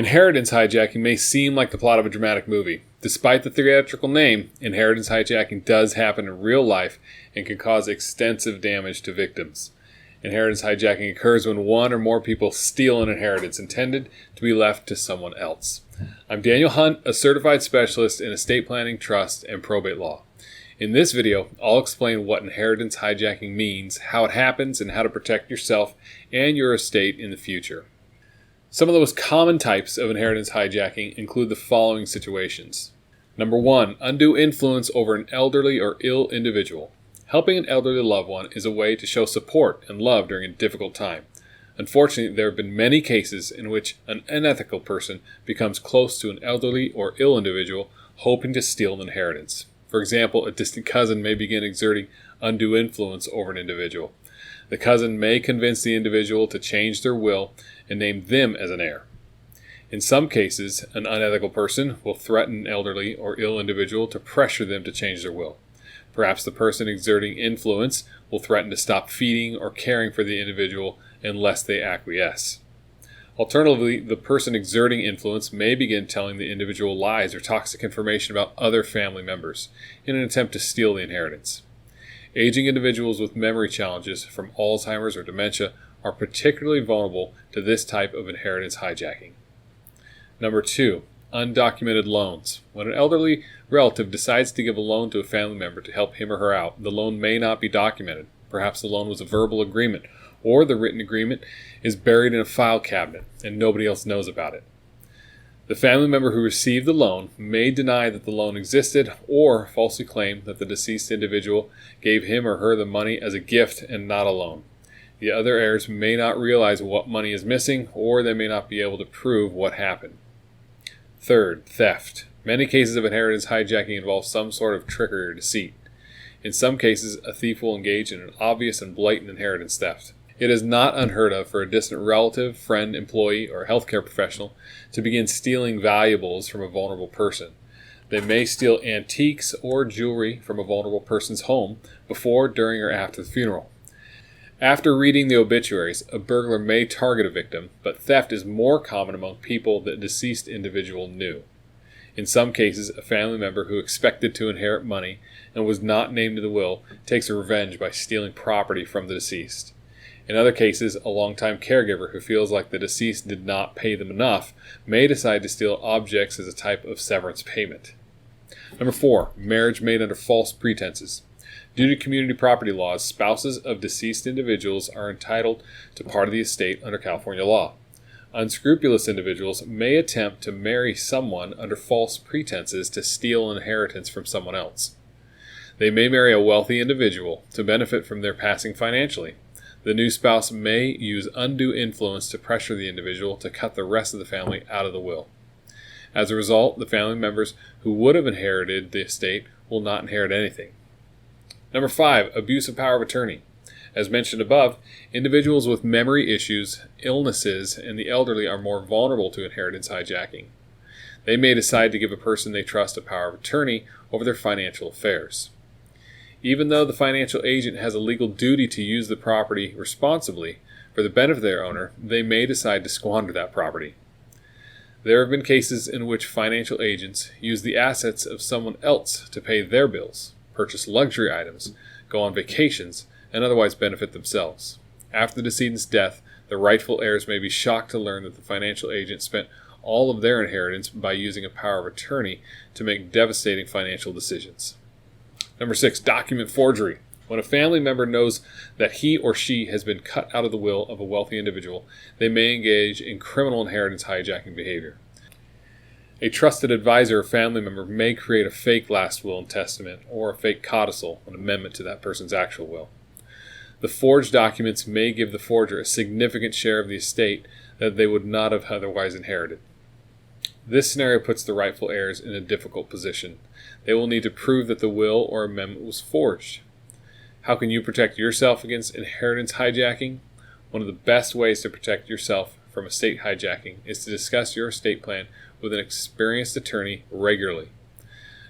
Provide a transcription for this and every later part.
Inheritance hijacking may seem like the plot of a dramatic movie. Despite the theatrical name, inheritance hijacking does happen in real life and can cause extensive damage to victims. Inheritance hijacking occurs when one or more people steal an inheritance intended to be left to someone else. I'm Daniel Hunt, a certified specialist in estate planning, trust, and probate law. In this video, I'll explain what inheritance hijacking means, how it happens, and how to protect yourself and your estate in the future. Some of the most common types of inheritance hijacking include the following situations. Number 1, undue influence over an elderly or ill individual. Helping an elderly loved one is a way to show support and love during a difficult time. Unfortunately, there have been many cases in which an unethical person becomes close to an elderly or ill individual hoping to steal an inheritance. For example, a distant cousin may begin exerting undue influence over an individual. The cousin may convince the individual to change their will and name them as an heir. In some cases, an unethical person will threaten an elderly or ill individual to pressure them to change their will. Perhaps the person exerting influence will threaten to stop feeding or caring for the individual unless they acquiesce. Alternatively, the person exerting influence may begin telling the individual lies or toxic information about other family members in an attempt to steal the inheritance. Aging individuals with memory challenges from Alzheimer's or dementia are particularly vulnerable to this type of inheritance hijacking. Number 2, undocumented loans. When an elderly relative decides to give a loan to a family member to help him or her out, the loan may not be documented. Perhaps the loan was a verbal agreement, or the written agreement is buried in a file cabinet and nobody else knows about it. The family member who received the loan may deny that the loan existed or falsely claim that the deceased individual gave him or her the money as a gift and not a loan. The other heirs may not realize what money is missing, or they may not be able to prove what happened. Third, theft. Many cases of inheritance hijacking involve some sort of trickery or deceit. In some cases, a thief will engage in an obvious and blatant inheritance theft. It is not unheard of for a distant relative, friend, employee, or healthcare professional to begin stealing valuables from a vulnerable person. They may steal antiques or jewelry from a vulnerable person's home before, during, or after the funeral. After reading the obituaries, a burglar may target a victim, but theft is more common among people the deceased individual knew. In some cases, a family member who expected to inherit money and was not named in the will takes revenge by stealing property from the deceased. In other cases, a longtime caregiver who feels like the deceased did not pay them enough may decide to steal objects as a type of severance payment. Number 4, marriage made under false pretenses. Due to community property laws, spouses of deceased individuals are entitled to part of the estate under California law. Unscrupulous individuals may attempt to marry someone under false pretenses to steal an inheritance from someone else. They may marry a wealthy individual to benefit from their passing financially. The new spouse may use undue influence to pressure the individual to cut the rest of the family out of the will. As a result, the family members who would have inherited the estate will not inherit anything. Number 5, abuse of power of attorney. As mentioned above, individuals with memory issues, illnesses, and the elderly are more vulnerable to inheritance hijacking. They may decide to give a person they trust a power of attorney over their financial affairs. Even though the financial agent has a legal duty to use the property responsibly for the benefit of their owner, they may decide to squander that property. There have been cases in which financial agents use the assets of someone else to pay their bills, purchase luxury items, go on vacations, and otherwise benefit themselves. After the decedent's death, the rightful heirs may be shocked to learn that the financial agent spent all of their inheritance by using a power of attorney to make devastating financial decisions. Number 6, document forgery. When a family member knows that he or she has been cut out of the will of a wealthy individual, they may engage in criminal inheritance hijacking behavior. A trusted advisor or family member may create a fake last will and testament or a fake codicil, an amendment to that person's actual will. The forged documents may give the forger a significant share of the estate that they would not have otherwise inherited. This scenario puts the rightful heirs in a difficult position. They will need to prove that the will or amendment was forged. How can you protect yourself against inheritance hijacking? One of the best ways to protect yourself from estate hijacking is to discuss your estate plan with an experienced attorney regularly.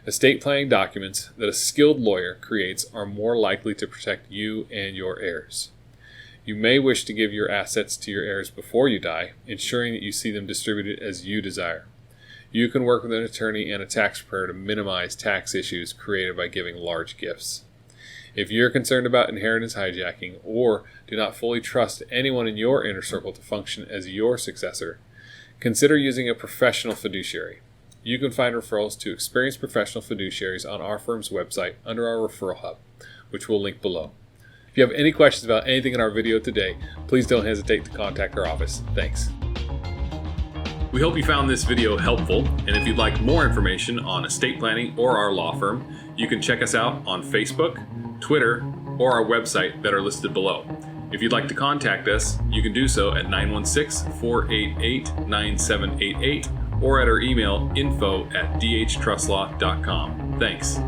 Estate planning documents that a skilled lawyer creates are more likely to protect you and your heirs. You may wish to give your assets to your heirs before you die, ensuring that you see them distributed as you desire. You can work with an attorney and a tax preparer to minimize tax issues created by giving large gifts. If you're concerned about inheritance hijacking or do not fully trust anyone in your inner circle to function as your successor, consider using a professional fiduciary. You can find referrals to experienced professional fiduciaries on our firm's website under our referral hub, which we'll link below. If you have any questions about anything in our video today, please don't hesitate to contact our office. Thanks. We hope you found this video helpful, and if you'd like more information on estate planning or our law firm, you can check us out on Facebook, Twitter, or our website that are listed below. If you'd like to contact us, you can do so at 916-488-9788 or at our email info@dhtrustlaw.com. Thanks.